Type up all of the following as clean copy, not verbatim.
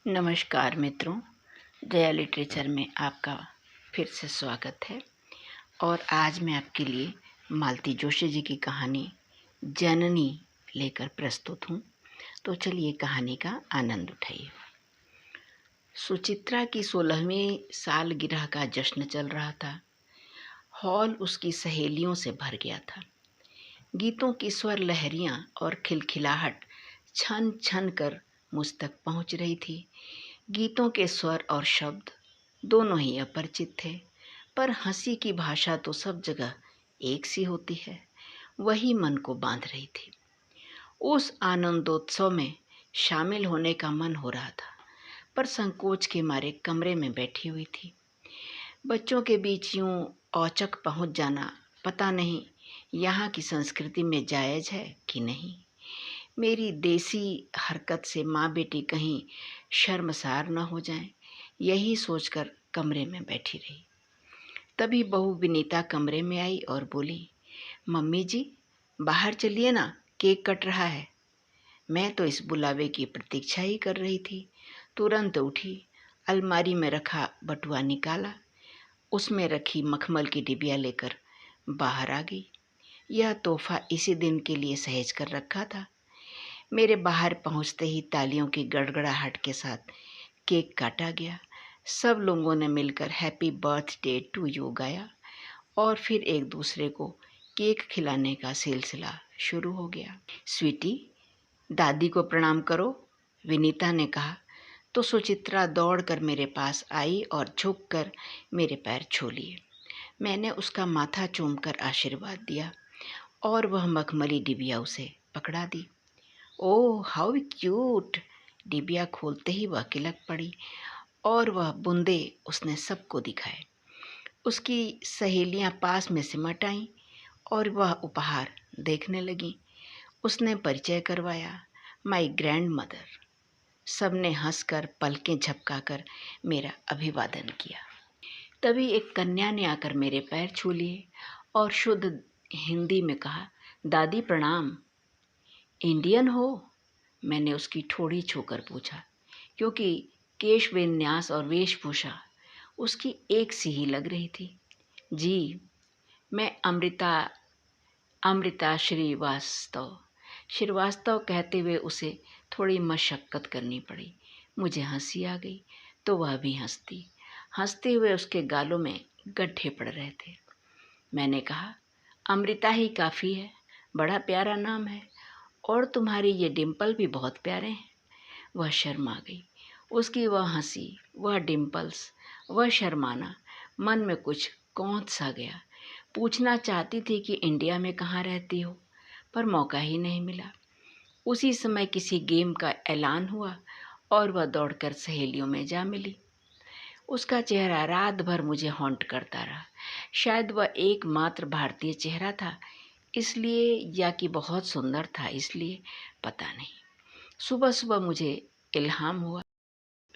नमस्कार मित्रों, जया लिटरेचर में आपका फिर से स्वागत है। और आज मैं आपके लिए मालती जोशी जी की कहानी जननी लेकर प्रस्तुत हूँ। तो चलिए कहानी का आनंद उठाइए। सुचित्रा की 16वीं सालगिरह का जश्न चल रहा था। हॉल उसकी सहेलियों से भर गया था। गीतों की स्वर लहरियाँ और खिलखिलाहट छन छन कर मुझ तक पहुँच रही थी। गीतों के स्वर और शब्द दोनों ही अपरिचित थे, पर हंसी की भाषा तो सब जगह एक सी होती है, वही मन को बांध रही थी। उस आनंदोत्सव में शामिल होने का मन हो रहा था, पर संकोच के मारे कमरे में बैठी हुई थी। बच्चों के बीच यूं औचक पहुंच जाना पता नहीं यहाँ की संस्कृति में जायज है कि नहीं। मेरी देसी हरकत से माँ बेटी कहीं शर्मसार न हो जाएं, यही सोचकर कमरे में बैठी रही। तभी बहू विनीता कमरे में आई और बोली, मम्मी जी बाहर चलिए ना, केक कट रहा है। मैं तो इस बुलावे की प्रतीक्षा ही कर रही थी। तुरंत उठी, अलमारी में रखा बटुआ निकाला, उसमें रखी मखमल की डिबिया लेकर बाहर आ गई। यह तोहफा इसी दिन के लिए सहेज कर रखा था। मेरे बाहर पहुंचते ही तालियों की गड़गड़ाहट के साथ केक काटा गया। सब लोगों ने मिलकर हैप्पी बर्थडे टू यू गाया और फिर एक दूसरे को केक खिलाने का सिलसिला शुरू हो गया। स्वीटी, दादी को प्रणाम करो, विनीता ने कहा तो सुचित्रा दौड़कर मेरे पास आई और झुककर मेरे पैर छू लिए। मैंने उसका माथा चूमकर आशीर्वाद दिया और वह मखमली डिबिया उसे पकड़ा दी। Oh how cute! डिबिया खोलते ही वह किलक पड़ी और वह बूंदे उसने सबको दिखाए। उसकी सहेलियां पास में सिमट आईं और वह उपहार देखने लगीं। उसने परिचय करवाया, माय ग्रैंड मदर। सबने हंसकर पलकें झपकाकर मेरा अभिवादन किया। तभी एक कन्या ने आकर मेरे पैर छू लिए और शुद्ध हिंदी में कहा, दादी प्रणाम। इंडियन हो? मैंने उसकी ठोड़ी छूकर पूछा, क्योंकि केश विन्यास और वेशभूषा उसकी एक सी ही लग रही थी। जी, मैं अमृता श्रीवास्तव कहते हुए उसे थोड़ी मशक्कत करनी पड़ी। मुझे हंसी आ गई तो वह भी हंसते हुए उसके गालों में गड्ढे पड़ रहे थे। मैंने कहा, अमृता ही काफ़ी है, बड़ा प्यारा नाम है और तुम्हारी ये डिम्पल भी बहुत प्यारे हैं। वह शर्मा गई। उसकी वह हंसी, वह डिम्पल्स, वह शर्माना मन में कुछ कौंध सा गया। पूछना चाहती थी कि इंडिया में कहाँ रहती हो, पर मौका ही नहीं मिला। उसी समय किसी गेम का ऐलान हुआ और वह दौड़कर सहेलियों में जा मिली। उसका चेहरा रात भर मुझे हॉन्ट करता रहा। शायद वह एकमात्र भारतीय चेहरा था इसलिए, या कि बहुत सुंदर था इसलिए, पता नहीं। सुबह सुबह मुझे इल्हाम हुआ।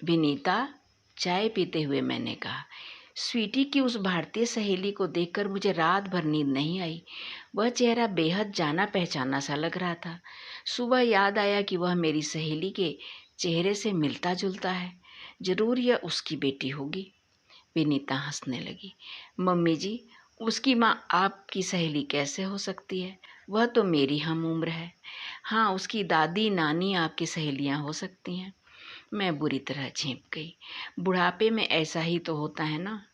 विनीता, चाय पीते हुए मैंने कहा, स्वीटी की उस भारतीय सहेली को देखकर मुझे रात भर नींद नहीं आई। वह चेहरा बेहद जाना पहचाना सा लग रहा था। सुबह याद आया कि वह मेरी सहेली के चेहरे से मिलता जुलता है। जरूर यह उसकी बेटी होगी। विनीता हंसने लगी। मम्मी जी, उसकी माँ आपकी सहेली कैसे हो सकती है? वह तो मेरी हम उम्र है। हाँ, उसकी दादी नानी आपकी सहेलियाँ हो सकती हैं। मैं बुरी तरह झेंप गई। बुढ़ापे में ऐसा ही तो होता है ना,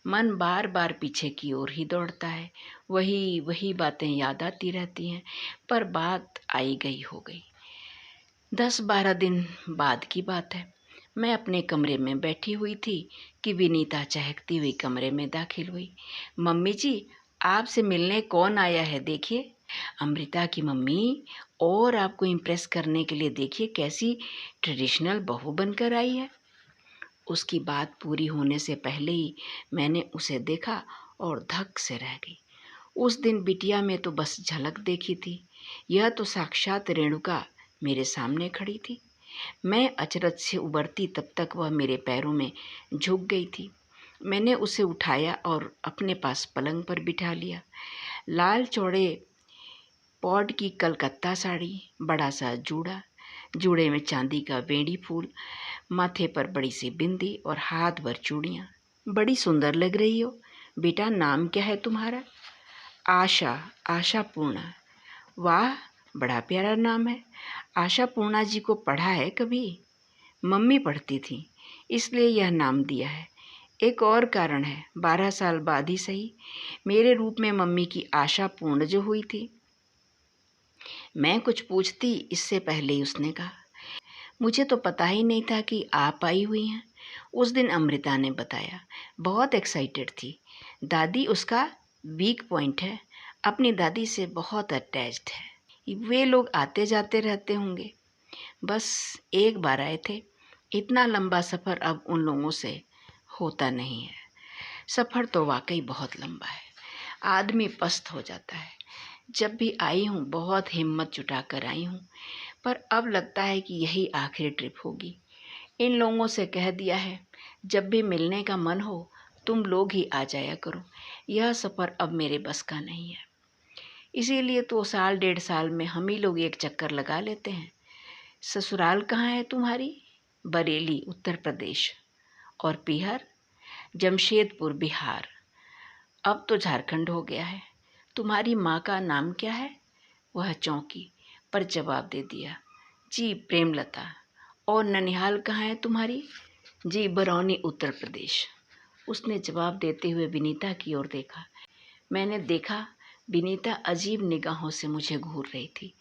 मन बार बार पीछे की ओर ही दौड़ता है। वही वही बातें याद आती रहती हैं, पर बात आई गई हो गई। 10-12 दिन बाद की बात है। मैं अपने कमरे में बैठी हुई थी कि विनीता चहकती हुई कमरे में दाखिल हुई। मम्मी जी, आपसे मिलने कौन आया है देखिए। अमृता की मम्मी, और आपको इम्प्रेस करने के लिए देखिए कैसी ट्रेडिशनल बहू बनकर आई है। उसकी बात पूरी होने से पहले ही मैंने उसे देखा और धक से रह गई। उस दिन बिटिया में तो बस झलक देखी थी, यह तो साक्षात रेणुका मेरे सामने खड़ी थी। मैं अचरज से उबरती तब तक वह मेरे पैरों में झुक गई थी। मैंने उसे उठाया और अपने पास पलंग पर बिठा लिया। लाल चौड़े पॉड की कलकत्ता साड़ी, बड़ा सा जूड़ा, जूड़े में चांदी का बेड़ी फूल, माथे पर बड़ी सी बिंदी और हाथ भर चूड़ियाँ। बड़ी सुंदर लग रही हो। बेटा, नाम क्या है तुम्हारा? आशा। आशा पूर्णा। वाह, बड़ा प्यारा नाम है। आशा पूर्णा जी को पढ़ा है कभी? मम्मी पढ़ती थी, इसलिए यह नाम दिया है। एक और कारण है, 12 साल बाद ही सही, मेरे रूप में मम्मी की आशा पूर्ण जो हुई थी। मैं कुछ पूछती इससे पहले ही उसने कहा, मुझे तो पता ही नहीं था कि आप आई हुई हैं। उस दिन अमृता ने बताया। बहुत एक्साइटेड थी। दादी उसका वीक पॉइंट है। अपनी दादी से बहुत अटैच्ड है। वे लोग आते जाते रहते होंगे। बस एक बार आए थे। इतना लंबा सफ़र अब उन लोगों से होता नहीं है। सफ़र तो वाकई बहुत लंबा है, आदमी पस्त हो जाता है। जब भी आई हूँ बहुत हिम्मत जुटा कर आई हूँ, पर अब लगता है कि यही आखिरी ट्रिप होगी। इन लोगों से कह दिया है, जब भी मिलने का मन हो तुम लोग ही आ जाया करो। यह सफ़र अब मेरे बस का नहीं है। इसीलिए तो 1.5 साल में हम ही लोग एक चक्कर लगा लेते हैं। ससुराल कहाँ है तुम्हारी? बरेली, उत्तर प्रदेश। और पीहर? जमशेदपुर, बिहार। अब तो झारखंड हो गया है। तुम्हारी माँ का नाम क्या है? वह चौंकी पर जवाब दे दिया, जी प्रेमलता। और ननिहाल कहाँ है तुम्हारी? जी बरौनी, उत्तर प्रदेश। उसने जवाब देते हुए विनीता की ओर देखा। मैंने देखा विनीता अजीब निगाहों से मुझे घूर रही थी।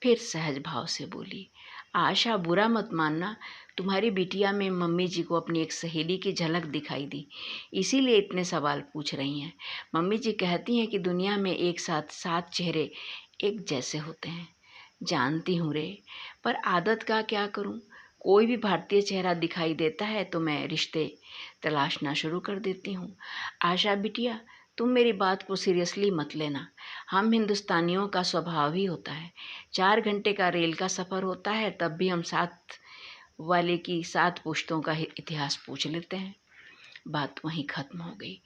फिर सहज भाव से बोली, आशा, बुरा मत मानना, तुम्हारी बिटिया में मम्मी जी को अपनी एक सहेली की झलक दिखाई दी, इसीलिए इतने सवाल पूछ रही हैं। मम्मी जी कहती हैं कि दुनिया में एक साथ 7 चेहरे एक जैसे होते हैं। जानती हूँ रे, पर आदत का क्या करूँ। कोई भी भारतीय चेहरा दिखाई देता है तो मैं रिश्ते तलाशना शुरू कर देती हूँ। आशा बिटिया, तुम मेरी बात को सीरियसली मत लेना। हम हिंदुस्तानियों का स्वभाव ही होता है। 4 घंटे का रेल का सफ़र होता है तब भी हम साथ वाले की 7 पुश्तों का इतिहास पूछ लेते हैं। बात वहीं ख़त्म हो गई।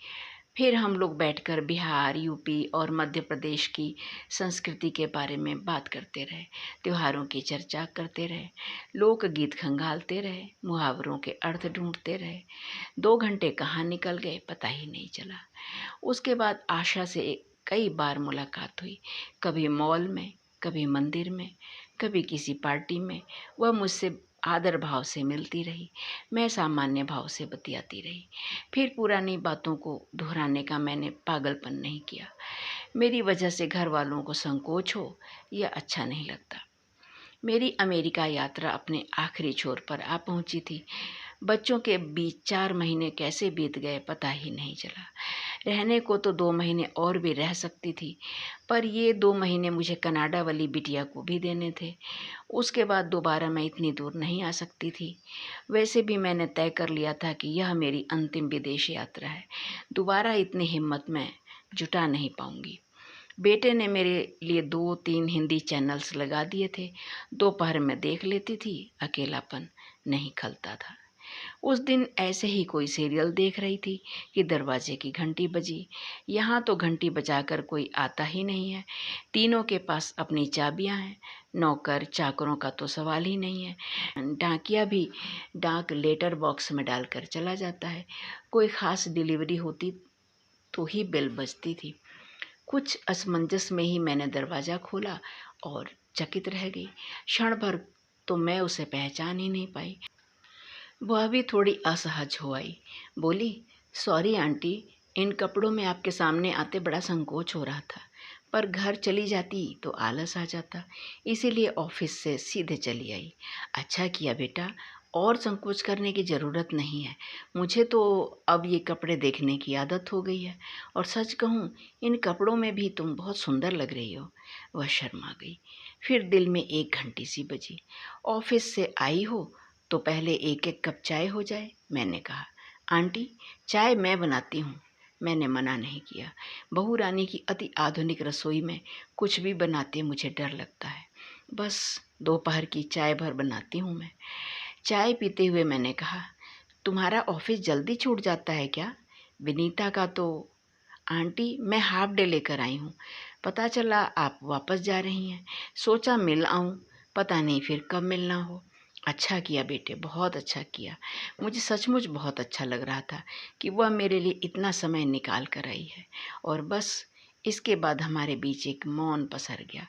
फिर हम लोग बैठकर बिहार, यूपी और मध्य प्रदेश की संस्कृति के बारे में बात करते रहे, त्योहारों की चर्चा करते रहे, लोकगीत खंगालते रहे, मुहावरों के अर्थ ढूंढते रहे। 2 घंटे कहाँ निकल गए पता ही नहीं चला। उसके बाद आशा से कई बार मुलाकात हुई, कभी मॉल में, कभी मंदिर में, कभी किसी पार्टी में। वह मुझसे आदर भाव से मिलती रही, मैं सामान्य भाव से बतियाती रही। फिर पुरानी बातों को दोहराने का मैंने पागलपन नहीं किया। मेरी वजह से घर वालों को संकोच हो, यह अच्छा नहीं लगता। मेरी अमेरिका यात्रा अपने आखिरी छोर पर आ पहुंची थी। बच्चों के बीच 4 महीने कैसे बीत गए पता ही नहीं चला। रहने को तो 2 महीने और भी रह सकती थी, पर ये 2 महीने मुझे कनाडा वाली बिटिया को भी देने थे। उसके बाद दोबारा मैं इतनी दूर नहीं आ सकती थी। वैसे भी मैंने तय कर लिया था कि यह मेरी अंतिम विदेश यात्रा है। दोबारा इतनी हिम्मत मैं जुटा नहीं पाऊंगी। बेटे ने मेरे लिए 2-3 हिंदी चैनल्स लगा दिए थे। दोपहर में देख लेती थी, अकेलापन नहीं खलता था। उस दिन ऐसे ही कोई सीरियल देख रही थी कि दरवाजे की घंटी बजी। यहाँ तो घंटी बजाकर कोई आता ही नहीं है। तीनों के पास अपनी चाबियाँ हैं। नौकर चाकरों का तो सवाल ही नहीं है। डाकिया भी डाक लेटर बॉक्स में डालकर चला जाता है। कोई ख़ास डिलीवरी होती तो ही बेल बजती थी। कुछ असमंजस में ही मैंने दरवाज़ा खोला और चकित रह गई। क्षण भर तो मैं उसे पहचान ही नहीं पाई। वह भी थोड़ी असहज हो आई। बोली, सॉरी आंटी, इन कपड़ों में आपके सामने आते बड़ा संकोच हो रहा था, पर घर चली जाती तो आलस आ जाता, इसीलिए ऑफिस से सीधे चली आई। अच्छा किया बेटा, और संकोच करने की ज़रूरत नहीं है। मुझे तो अब ये कपड़े देखने की आदत हो गई है, और सच कहूँ इन कपड़ों में भी तुम बहुत सुंदर लग रही हो। वह शर्मा गई। फिर दिल में एक घंटी सी बजी। ऑफिस से आई हो तो पहले एक एक कप चाय हो जाए, मैंने कहा। आंटी, चाय मैं बनाती हूँ। मैंने मना नहीं किया। बहू रानी की अति आधुनिक रसोई में कुछ भी बनाते मुझे डर लगता है। बस दोपहर की चाय भर बनाती हूँ मैं। चाय पीते हुए मैंने कहा, तुम्हारा ऑफिस जल्दी छूट जाता है क्या? विनीता का तो। आंटी, मैं हाफ डे लेकर आई हूँ। पता चला आप वापस जा रही हैं, सोचा मिल आऊँ। पता नहीं फिर कब मिलना हो। अच्छा किया बेटे, बहुत अच्छा किया। मुझे सचमुच बहुत अच्छा लग रहा था कि वह मेरे लिए इतना समय निकाल कर आई है। और बस इसके बाद हमारे बीच एक मौन पसर गया।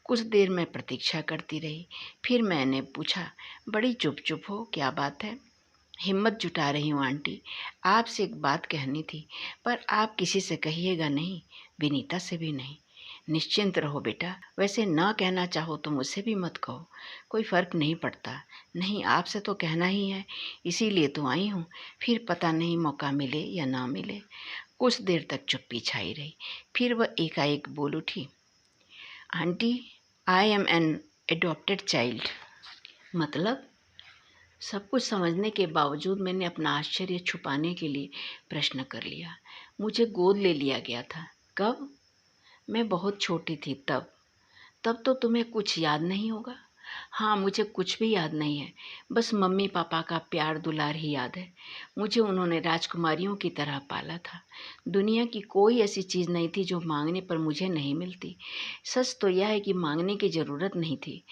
कुछ देर मैं प्रतीक्षा करती रही। फिर मैंने पूछा, बड़ी चुप चुप हो, क्या बात है? हिम्मत जुटा रही हूँ आंटी, आपसे एक बात कहनी थी, पर आप किसी से कहिएगा नहीं, विनीता से भी नहीं। निश्चिंत रहो बेटा, वैसे ना कहना चाहो तो मुझसे भी मत कहो, कोई फ़र्क नहीं पड़ता। नहीं, आपसे तो कहना ही है, इसीलिए तो आई हूँ। फिर पता नहीं मौका मिले या ना मिले। कुछ देर तक चुप्पी छाई रही। फिर वह एकाएक बोल उठी, aunty, I am an adopted child. मतलब? सब कुछ समझने के बावजूद मैंने अपना आश्चर्य छुपाने के लिए प्रश्न कर लिया। मुझे गोद ले लिया गया था। कब? मैं बहुत छोटी थी तब। तब तो तुम्हें कुछ याद नहीं होगा। हाँ, मुझे कुछ भी याद नहीं है, बस मम्मी पापा का प्यार दुलार ही याद है। मुझे उन्होंने राजकुमारियों की तरह पाला था। दुनिया की कोई ऐसी चीज़ नहीं थी जो मांगने पर मुझे नहीं मिलती। सच तो यह है कि मांगने की ज़रूरत नहीं थी,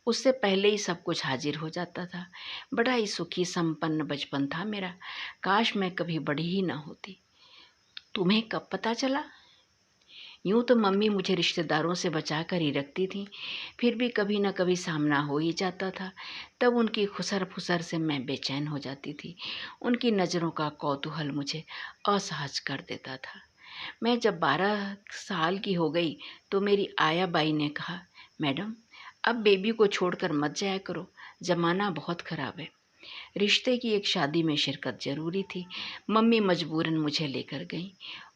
उससे पहले ही सब कुछ हाजिर हो जाता था। बड़ा ही सुखी संपन्न बचपन था मेरा। काश मैं कभी बड़ी ही ना होती। तुम्हें कब पता चला? यूँ तो मम्मी मुझे रिश्तेदारों से बचा कर ही रखती थी, फिर भी कभी न कभी सामना हो ही जाता था। तब उनकी खुसर फुसर से मैं बेचैन हो जाती थी। उनकी नज़रों का कौतूहल मुझे असहज कर देता था। मैं जब 12 साल की हो गई तो मेरी आया बाई ने कहा, मैडम, अब बेबी को छोड़कर मत जाया करो, ज़माना बहुत ख़राब है। रिश्ते की एक शादी में शिरकत ज़रूरी थी। मम्मी मजबूरन मुझे लेकर गईं।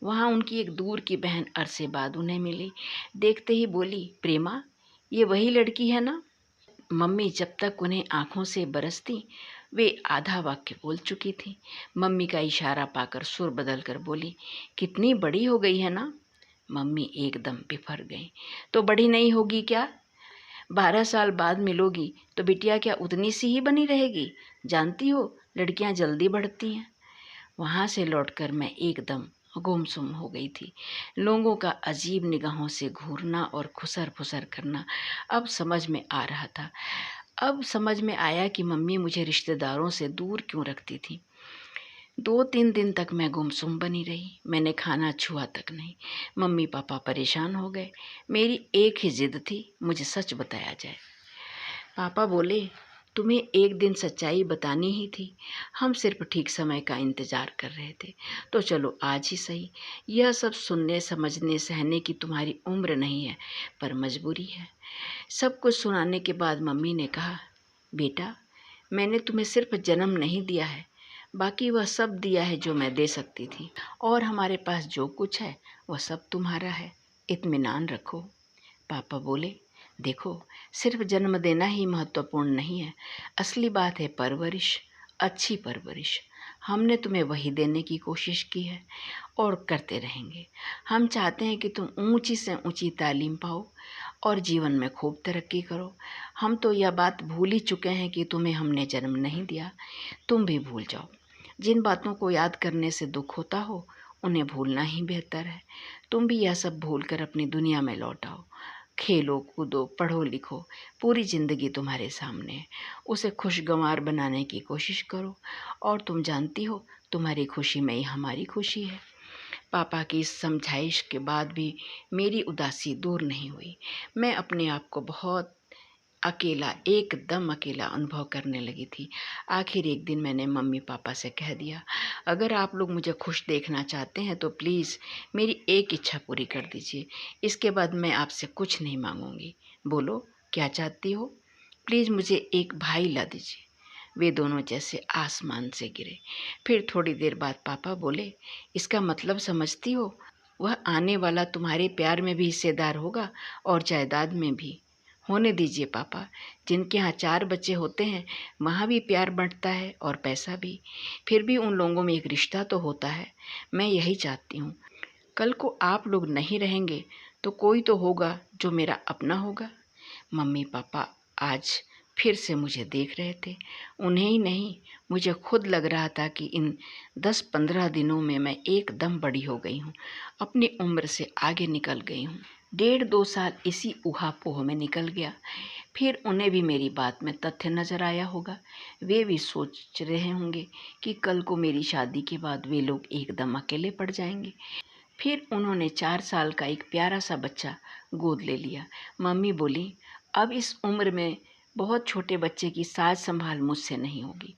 वहाँ उनकी एक दूर की बहन अरसे बाद उन्हें मिली। देखते ही बोली, प्रेमा, ये वही लड़की है ना? मम्मी जब तक उन्हें आंखों से बरसती, वे आधा वाक्य बोल चुकी थी। मम्मी का इशारा पाकर सुर बदल कर बोली, कितनी बड़ी हो गई है ना? मम्मी एकदम बिफर गई। तो बड़ी नहीं होगी क्या? 12 साल बाद मिलोगी तो बिटिया क्या उतनी सी ही बनी रहेगी? जानती हो, लड़कियां जल्दी बढ़ती हैं। वहाँ से लौटकर मैं एकदम गुमसुम हो गई थी। लोगों का अजीब निगाहों से घूरना और खुसर फुसर करना अब समझ में आ रहा था। अब समझ में आया कि मम्मी मुझे रिश्तेदारों से दूर क्यों रखती थी। 2-3 दिन तक मैं गुमसुम बनी रही। मैंने खाना छुआ तक नहीं। मम्मी पापा परेशान हो गए। मेरी एक ही जिद थी, मुझे सच बताया जाए। पापा बोले, तुम्हें एक दिन सच्चाई बतानी ही थी। हम सिर्फ ठीक समय का इंतज़ार कर रहे थे, तो चलो आज ही सही। यह सब सुनने समझने सहने की तुम्हारी उम्र नहीं है, पर मजबूरी है। सब कुछ सुनाने के बाद मम्मी ने कहा, बेटा, मैंने तुम्हें सिर्फ जन्म नहीं दिया है, बाकी वह सब दिया है जो मैं दे सकती थी। और हमारे पास जो कुछ है वह सब तुम्हारा है, इत्मीनान रखो। पापा बोले, देखो, सिर्फ जन्म देना ही महत्वपूर्ण नहीं है, असली बात है परवरिश, अच्छी परवरिश। हमने तुम्हें वही देने की कोशिश की है और करते रहेंगे। हम चाहते हैं कि तुम ऊंची से ऊंची तालीम पाओ और जीवन में खूब तरक्की करो। हम तो यह बात भूल ही चुके हैं कि तुम्हें हमने जन्म नहीं दिया। तुम भी भूल जाओ। जिन बातों को याद करने से दुख होता हो, उन्हें भूलना ही बेहतर है। तुम भी यह सब भूलकर अपनी दुनिया में लौट आओ। खेलो कूदो, पढ़ो लिखो, पूरी ज़िंदगी तुम्हारे सामने है। उसे खुशगवार बनाने की कोशिश करो। और तुम जानती हो, तुम्हारी खुशी में ही हमारी खुशी है। पापा की इस समझाइश के बाद भी मेरी उदासी दूर नहीं हुई। मैं अपने आप को बहुत अकेला, एकदम अकेला अनुभव करने लगी थी। आखिर एक दिन मैंने मम्मी पापा से कह दिया, अगर आप लोग मुझे खुश देखना चाहते हैं तो प्लीज़ मेरी एक इच्छा पूरी कर दीजिए। इसके बाद मैं आपसे कुछ नहीं मांगूंगी। बोलो, क्या चाहती हो? प्लीज़ मुझे एक भाई ला दीजिए। वे दोनों जैसे आसमान से गिरे। फिर थोड़ी देर बाद पापा बोले, इसका मतलब समझती हो? वह आने वाला तुम्हारे प्यार में भी हिस्सेदार होगा और जायदाद में भी। होने दीजिए पापा, जिनके यहाँ 4 बच्चे होते हैं वहाँ भी प्यार बंटता है और पैसा भी। फिर भी उन लोगों में एक रिश्ता तो होता है। मैं यही चाहती हूँ, कल को आप लोग नहीं रहेंगे तो कोई तो होगा जो मेरा अपना होगा। मम्मी पापा आज फिर से मुझे देख रहे थे। उन्हें ही नहीं, मुझे खुद लग रहा था कि इन 10-15 दिनों में मैं एकदम बड़ी हो गई हूँ, अपनी उम्र से आगे निकल गई हूँ। 1.5-2 साल इसी ऊहापोह में निकल गया। फिर उन्हें भी मेरी बात में तथ्य नजर आया होगा। वे भी सोच रहे होंगे कि कल को मेरी शादी के बाद वे लोग एकदम अकेले पड़ जाएंगे। फिर उन्होंने 4 साल का एक प्यारा सा बच्चा गोद ले लिया। मम्मी बोली, अब इस उम्र में बहुत छोटे बच्चे की साज संभाल मुझसे नहीं होगी।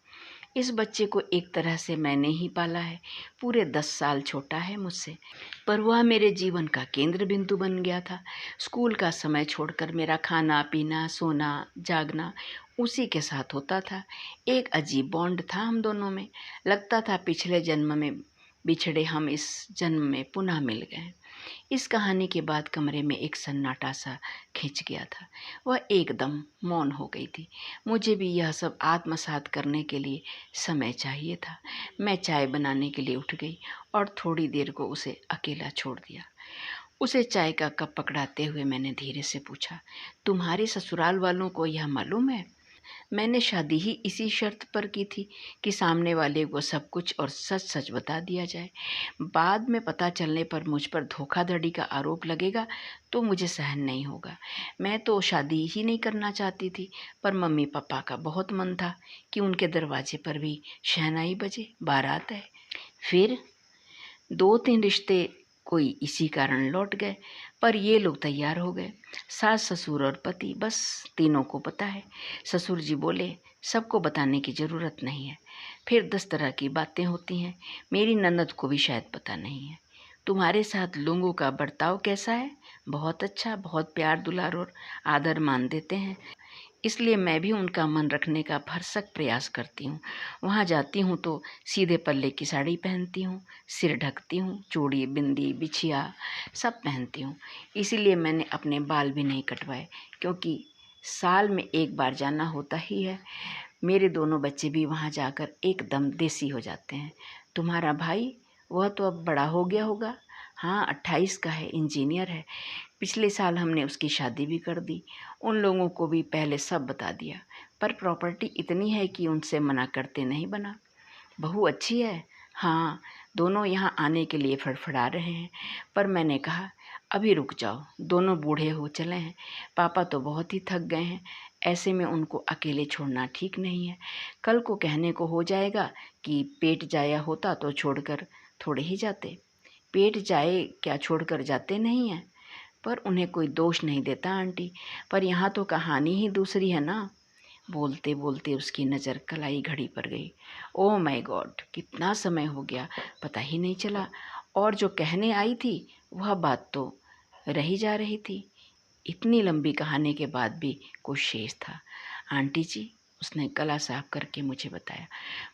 इस बच्चे को एक तरह से मैंने ही पाला है, पूरे 10 साल छोटा है मुझसे, पर वह मेरे जीवन का केंद्र बिंदु बन गया था। स्कूल का समय छोड़कर मेरा खाना पीना सोना जागना उसी के साथ होता था। एक अजीब बॉन्ड था हम दोनों में। लगता था पिछले जन्म में बिछड़े हम इस जन्म में पुनः मिल गए। इस कहानी के बाद कमरे में एक सन्नाटा सा खिंच गया था। वह एकदम मौन हो गई थी। मुझे भी यह सब आत्मसात करने के लिए समय चाहिए था। मैं चाय बनाने के लिए उठ गई और थोड़ी देर को उसे अकेला छोड़ दिया। उसे चाय का कप पकड़ाते हुए मैंने धीरे से पूछा, तुम्हारे ससुराल वालों को यह मालूम है? मैंने शादी ही इसी शर्त पर की थी कि सामने वाले को सब कुछ और सच सच बता दिया जाए। बाद में पता चलने पर मुझ पर धोखाधड़ी का आरोप लगेगा तो मुझे सहन नहीं होगा। मैं तो शादी ही नहीं करना चाहती थी, पर मम्मी पापा का बहुत मन था कि उनके दरवाजे पर भी शहनाई बजे, बारात है। फिर 2-3 रिश्ते कोई इसी कारण लौट गए, पर ये लोग तैयार हो गए। सास ससुर और पति, बस तीनों को पता है। ससुर जी बोले, सबको बताने की ज़रूरत नहीं है। फिर 10 तरह की बातें होती हैं। मेरी ननद को भी शायद पता नहीं है। तुम्हारे साथ लोगों का बर्ताव कैसा है? बहुत अच्छा, बहुत प्यार दुलार और आदर मान देते हैं, इसलिए मैं भी उनका मन रखने का भरसक प्रयास करती हूँ। वहाँ जाती हूँ तो सीधे पल्ले की साड़ी पहनती हूँ, सिर ढकती हूँ, चूड़ी बिंदी बिछिया सब पहनती हूँ। इसीलिए मैंने अपने बाल भी नहीं कटवाए, क्योंकि साल में एक बार जाना होता ही है। मेरे दोनों बच्चे भी वहाँ जाकर एकदम देसी हो जाते हैं। तुम्हारा भाई, वह तो अब बड़ा हो गया होगा। हाँ, 28 का है, इंजीनियर है। पिछले साल हमने उसकी शादी भी कर दी। उन लोगों को भी पहले सब बता दिया, पर प्रॉपर्टी इतनी है कि उनसे मना करते नहीं बना। बहू अच्छी है। हाँ, दोनों यहाँ आने के लिए फड़फड़ा रहे हैं, पर मैंने कहा अभी रुक जाओ, दोनों बूढ़े हो चले हैं। पापा तो बहुत ही थक गए हैं, ऐसे में उनको अकेले छोड़ना ठीक नहीं है। कल को कहने को हो जाएगा कि पेट जाया होता तो छोड़कर थोड़े ही जाते। पेट जाए क्या छोड़कर जाते नहीं हैं? पर उन्हें कोई दोष नहीं देता आंटी, पर यहाँ तो कहानी ही दूसरी है ना। बोलते बोलते उसकी नज़र कलाई घड़ी पर गई। ओह माय गॉड, कितना समय हो गया, पता ही नहीं चला। और जो कहने आई थी वह बात तो रही जा रही थी। इतनी लंबी कहानी के बाद भी कुछ शेष था। आंटी जी, उसने गला साफ करके मुझे बताया,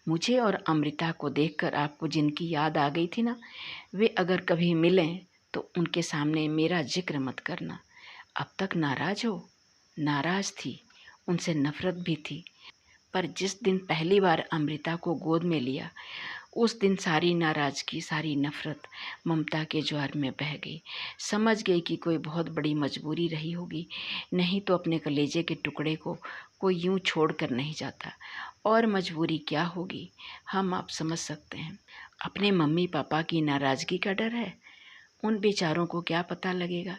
मुझे और अमृता को देखकर आपको जिनकी याद आ गई थी ना, वे अगर कभी मिलें तो उनके सामने मेरा जिक्र मत करना। अब तक नाराज हो? नाराज थी, उनसे नफरत भी थी, पर जिस दिन पहली बार अमृता को गोद में लिया, उस दिन सारी नाराज़गी सारी नफ़रत ममता के ज्वार में बह गई। समझ गई कि कोई बहुत बड़ी मजबूरी रही होगी, नहीं तो अपने कलेजे के टुकड़े को कोई यूं छोड़ कर नहीं जाता। और मजबूरी क्या होगी, हम आप समझ सकते हैं। अपने मम्मी पापा की नाराज़गी का डर है। उन बेचारों को क्या पता लगेगा,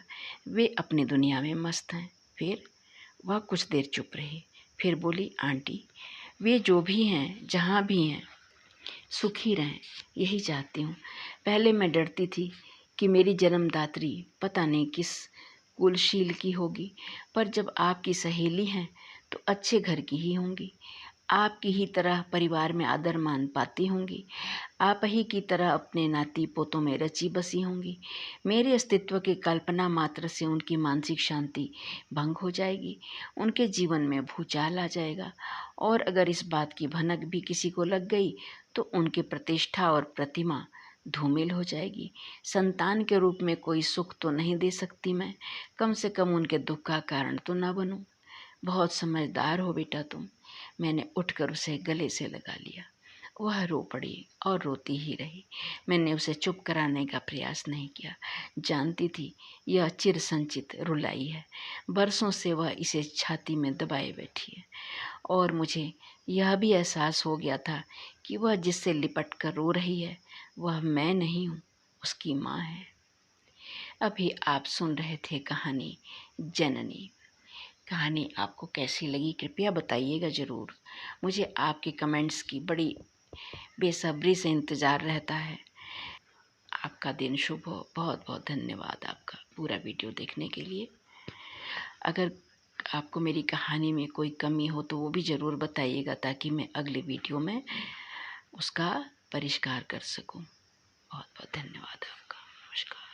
वे अपनी दुनिया में मस्त हैं। फिर वह कुछ देर चुप रही, फिर बोली, आंटी, वे जो भी हैं जहाँ भी हैं सुखी रहें, यही चाहती हूँ। पहले मैं डरती थी कि मेरी जन्मदात्री पता नहीं किस कुलशील की होगी, पर जब आपकी सहेली हैं तो अच्छे घर की ही होंगी। आपकी ही तरह परिवार में आदर मान पाती होंगी। आप ही की तरह अपने नाती पोतों में रची बसी होंगी। मेरे अस्तित्व की कल्पना मात्र से उनकी मानसिक शांति भंग हो जाएगी, उनके जीवन में भूचाल आ जाएगा। और अगर इस बात की भनक भी किसी को लग गई तो उनकी प्रतिष्ठा और प्रतिमा धूमिल हो जाएगी। संतान के रूप में कोई सुख तो नहीं दे सकती मैं, कम से कम उनके दुख का कारण तो ना बनूं। बहुत समझदार हो बेटा तुम। मैंने उठकर उसे गले से लगा लिया। वह रो पड़ी और रोती ही रही। मैंने उसे चुप कराने का प्रयास नहीं किया। जानती थी यह चिर संचित रुलाई है, बरसों से वह इसे छाती में दबाए बैठी है। और मुझे यह भी एहसास हो गया था कि वह जिससे लिपट कर रो रही है वह मैं नहीं हूँ, उसकी माँ है। अभी आप सुन रहे थे कहानी जननी। कहानी आपको कैसी लगी कृपया बताइएगा ज़रूर। मुझे आपके कमेंट्स की बड़ी बेसब्री से इंतज़ार रहता है। आपका दिन शुभ हो। बहुत बहुत धन्यवाद आपका पूरा वीडियो देखने के लिए। अगर आपको मेरी कहानी में कोई कमी हो तो वो भी ज़रूर बताइएगा, ताकि मैं अगले वीडियो में उसका परिष्कार कर सकूं। बहुत बहुत धन्यवाद आपका। नमस्कार।